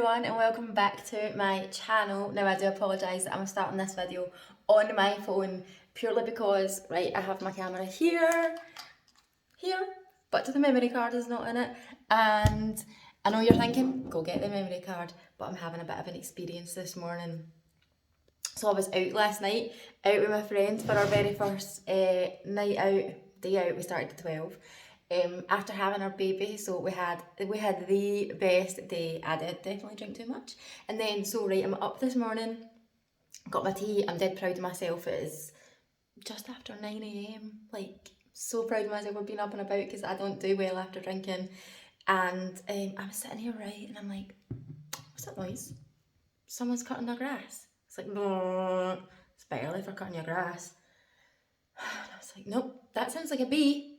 everyone and welcome back to my channel. Now I do apologise that I'm starting this video on my phone purely because, right, I have my camera here, but the memory card is not in it, and I know you're thinking, go get the memory card, but I'm having a bit of an experience this morning. So I was out last night, out with my friends for our very first night out, day out. We started at 12. After having our baby, so we had the best day. I did definitely drink too much, and then right, I'm up this morning, got my tea. I'm dead proud of myself. It is just after 9 a.m. Like, so proud of myself for being up and about because I don't do well after drinking. And I was sitting here, right, and I'm like, what's that noise? Someone's cutting their grass. It's like, no, it's barely for cutting your grass. And I was like, nope, that sounds like a bee.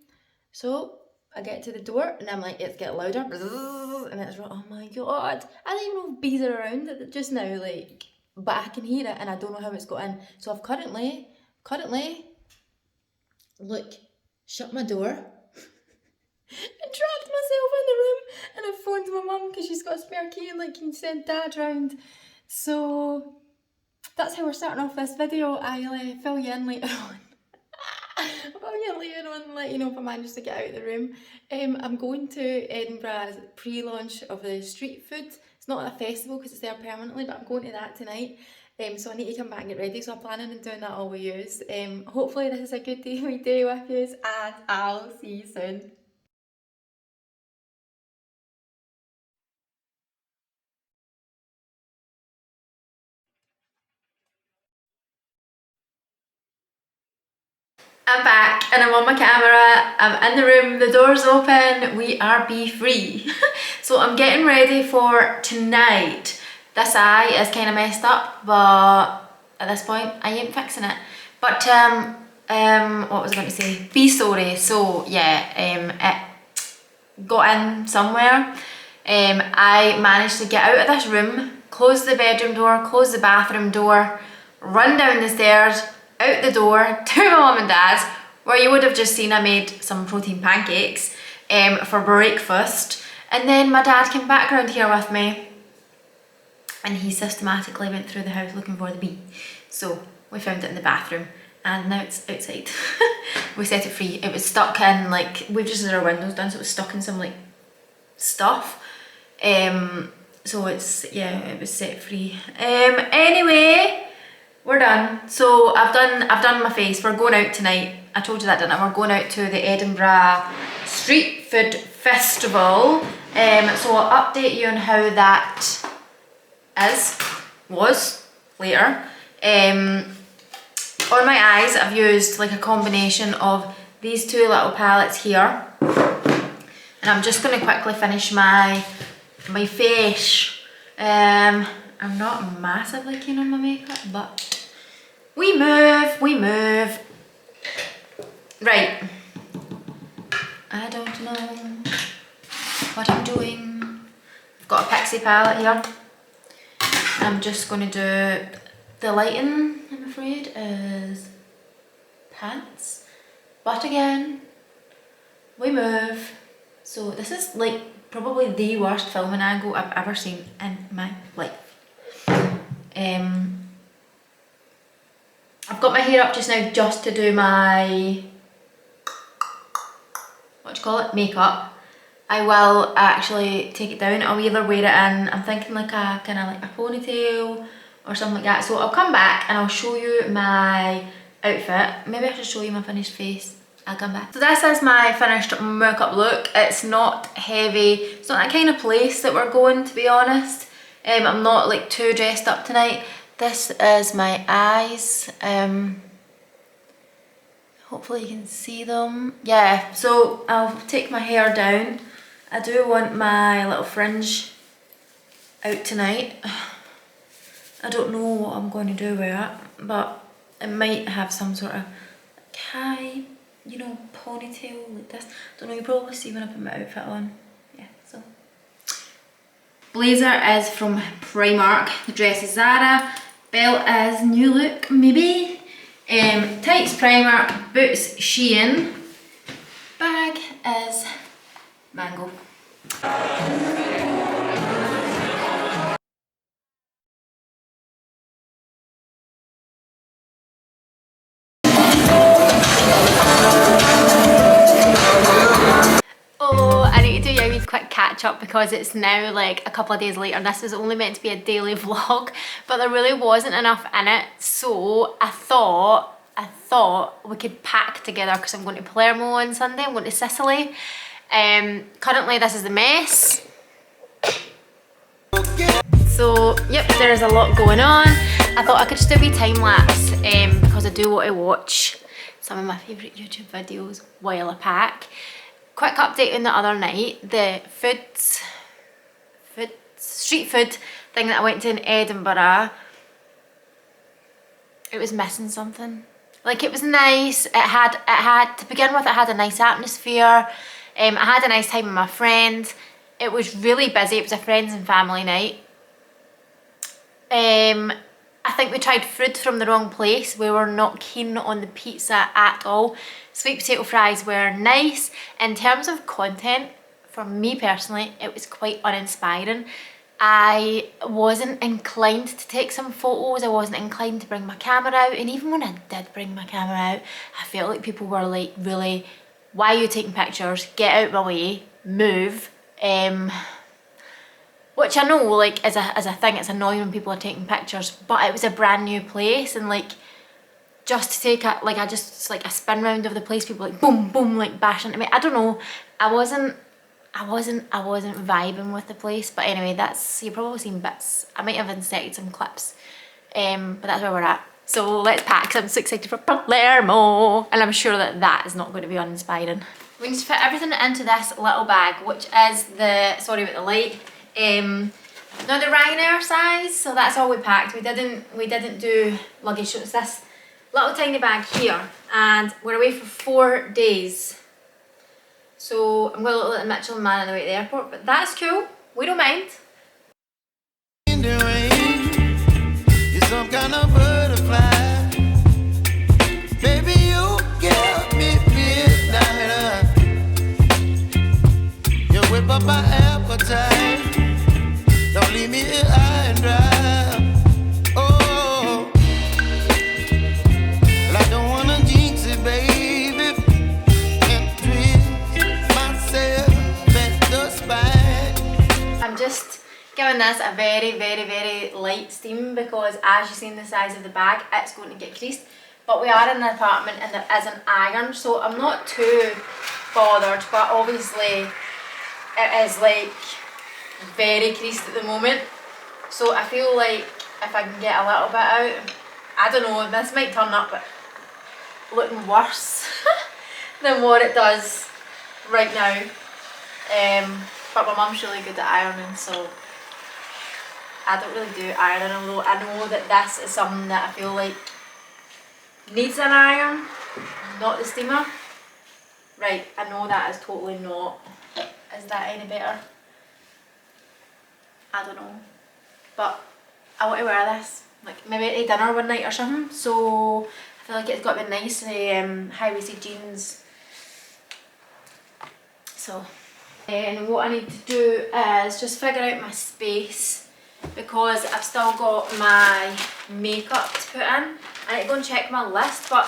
So I get to the door and I'm like, it's getting louder, and it's like, oh my god, I don't even know if bees are around just now, like, but I can hear it and I don't know how it's got in. So I've currently, look, shut my door and trapped myself in the room, and I've phoned my mum because she's got a spare key and like, can you send dad round? So that's how we're starting off this video. I'll fill you in later on. And let you know if I manage to get out of the room. I'm going to Edinburgh's pre-launch of the street food. It's not a festival because it's there permanently, but I'm going to that tonight. So I need to come back and get ready, so I'm planning on doing that all with yous. Hopefully this is a good day with yous, and I'll see you soon. I'm back and I'm on my camera, I'm in the room, the door's open, we are bee free. So I'm getting ready for tonight. This eye is kind of messed up, but at this point I ain't fixing it. But what was I going to say? Bee story. So yeah, it got in somewhere. I managed to get out of this room, close the bedroom door, close the bathroom door, run down the stairs, out the door to my mum and dad's, where you would have just seen I made some protein pancakes for breakfast. And then my dad came back around here with me and he systematically went through the house looking for the bee. So we found it in the bathroom and now it's outside. We set it free. It was stuck in, like, we've just had our windows done, so it was stuck in some like stuff. So it's, yeah, it was set free. Anyway, we're done. So I've done my face. We're going out tonight. I told you that, didn't I? We're going out to the Edinburgh Street Food Festival. So I'll update you on how that was later. On my eyes, I've used like a combination of these two little palettes here. And I'm just going to quickly finish my face. I'm not massively keen on my makeup, but we move. Right. I don't know what I'm doing. I've got a Pixie palette here. I'm just going to do the lighting, I'm afraid, is pants. But again, we move. So this is like probably the worst filming angle I've ever seen in my life. I've got my hair up just now just to do my, what do you call it, makeup. I will actually take it down. I'll either wear it in, I'm thinking like a kind of like a ponytail or something like that. So I'll come back and I'll show you my outfit. Maybe I should show you my finished face. I'll come back. So this is my finished makeup look. It's not heavy. It's not that kind of place that we're going, to be honest. I'm not like too dressed up tonight. This is my eyes. Hopefully you can see them. Yeah, so I'll take my hair down. I do want my little fringe out tonight. I don't know what I'm going to do with it, but it might have some sort of high, you know, ponytail like this. Don't know, you probably see when I put my outfit on. Yeah, so. Blazer is from Primark. The dress is Zara. Belt is New Look, maybe. Tights Primark. Boots Shein. Bag is Mango. quick catch up because it's now like a couple of days later. This was only meant to be a daily vlog, but there really wasn't enough in it. So I thought we could pack together because I'm going to Palermo on Sunday. I'm going to Sicily. Currently this is the mess. So yep, there's a lot going on. I thought I could just do a wee time lapse because I do want to watch some of my favourite YouTube videos while I pack. Quick update on the other night, the street food thing that I went to in Edinburgh, it was missing something. Like, it was nice, it had to begin with, it had a nice atmosphere. I had a nice time with my friends. It was really busy, it was a friends and family night. I think we tried food from the wrong place. We were not keen on the pizza at all. Sweet potato fries were nice. In terms of content, for me personally, it was quite uninspiring. I wasn't inclined to take some photos. I wasn't inclined to bring my camera out. And even when I did bring my camera out, I felt like people were like, really, why are you taking pictures? Get out of my way, move. Which I know, like, as a thing, it's annoying when people are taking pictures, but it was a brand new place, and like, just to take a spin round of the place, people like boom boom like bash into me. I don't know, I wasn't vibing with the place. But anyway, you've probably seen bits. I might have inserted some clips, but that's where we're at. So let's pack because I'm so excited for Palermo, and I'm sure that is not going to be uninspiring. We need to fit everything into this little bag, which is sorry about the light. Now the Ryanair size, so that's all we packed. We didn't do luggage, so it's this little tiny bag here, and we're away for 4 days. So I'm going to look at Mitchell and Man on the way to the airport, but that's cool. We don't mind. In the rain, you're some kind of butterfly. Baby, you give me midnight. You whip up my appetite. Don't leave me here high and dry. Oh, well, I don't wanna jinx it, baby. Can't twist myself at the spine. I'm just giving this a very, very, very light steam because, as you've seen the size of the bag, it's going to get creased. But we are in an apartment and there is an iron, so I'm not too bothered, but obviously it is like very creased at the moment. So I feel like if I can get a little bit out, I don't know, this might turn up but looking worse than what it does right now. But my mum's really good at ironing, so I don't really do ironing, although I know that this is something that I feel like needs an iron, not the steamer. Right, I know that is totally not. Is that any better? I don't know. But I want to wear this, like maybe at dinner one night or something. So I feel like it's got to be nice, high-waisted jeans. So, and what I need to do is just figure out my space because I've still got my makeup to put in. I need to go and check my list, but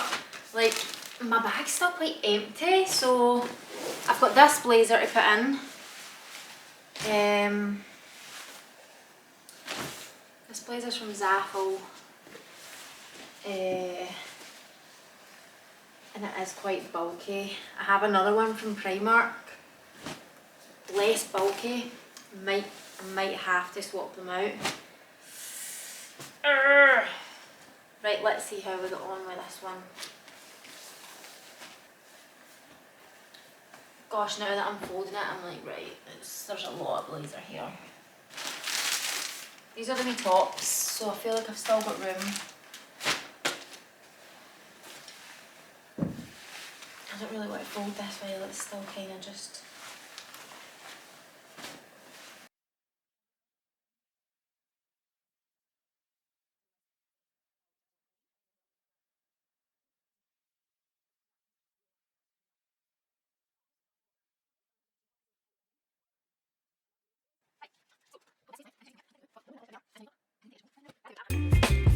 like my bag's still quite empty, so I've got this blazer to put in. This blazer's from Zaful, and it is quite bulky. I have another one from Primark, less bulky. I might have to swap them out. Right, let's see how we get on with this one. Gosh, now that I'm folding it, I'm like, right, there's a lot of blazer here. These are the wee tops, so I feel like I've still got room. I don't really want to fold this while it's still kind of just...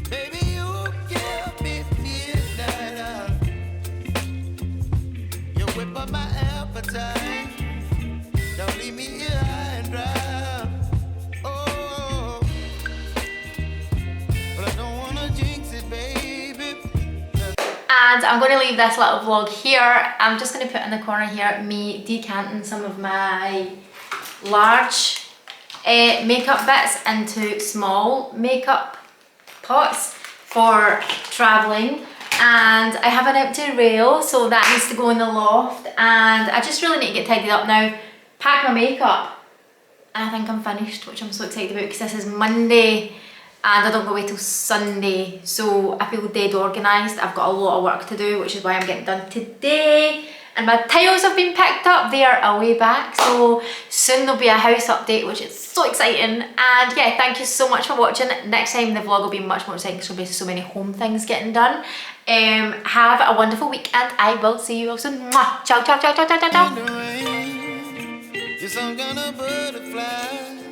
Baby, you give me midnight. You whip up my appetite. Don't leave me here And I'm going to leave this little vlog here. I'm just going to put in the corner here me decanting some of my large makeup bits into small makeup pots for travelling. And I have an empty rail, so that needs to go in the loft, and I just really need to get tidied up now, pack my makeup, and I think I'm finished, which I'm so excited about because this is Monday and I don't go away till Sunday, so I feel dead organised. I've got a lot of work to do, which is why I'm getting done today. And my tiles have been picked up, they are away back, so soon there'll be a house update, which is so exciting. And yeah, thank you so much for watching. Next time the vlog will be much more exciting because there'll be so many home things getting done. Have a wonderful week and I will see you all soon. Mwah. Ciao, ciao, ciao, ciao, ciao, ciao, ciao. In the rain, you're some kind of butterfly.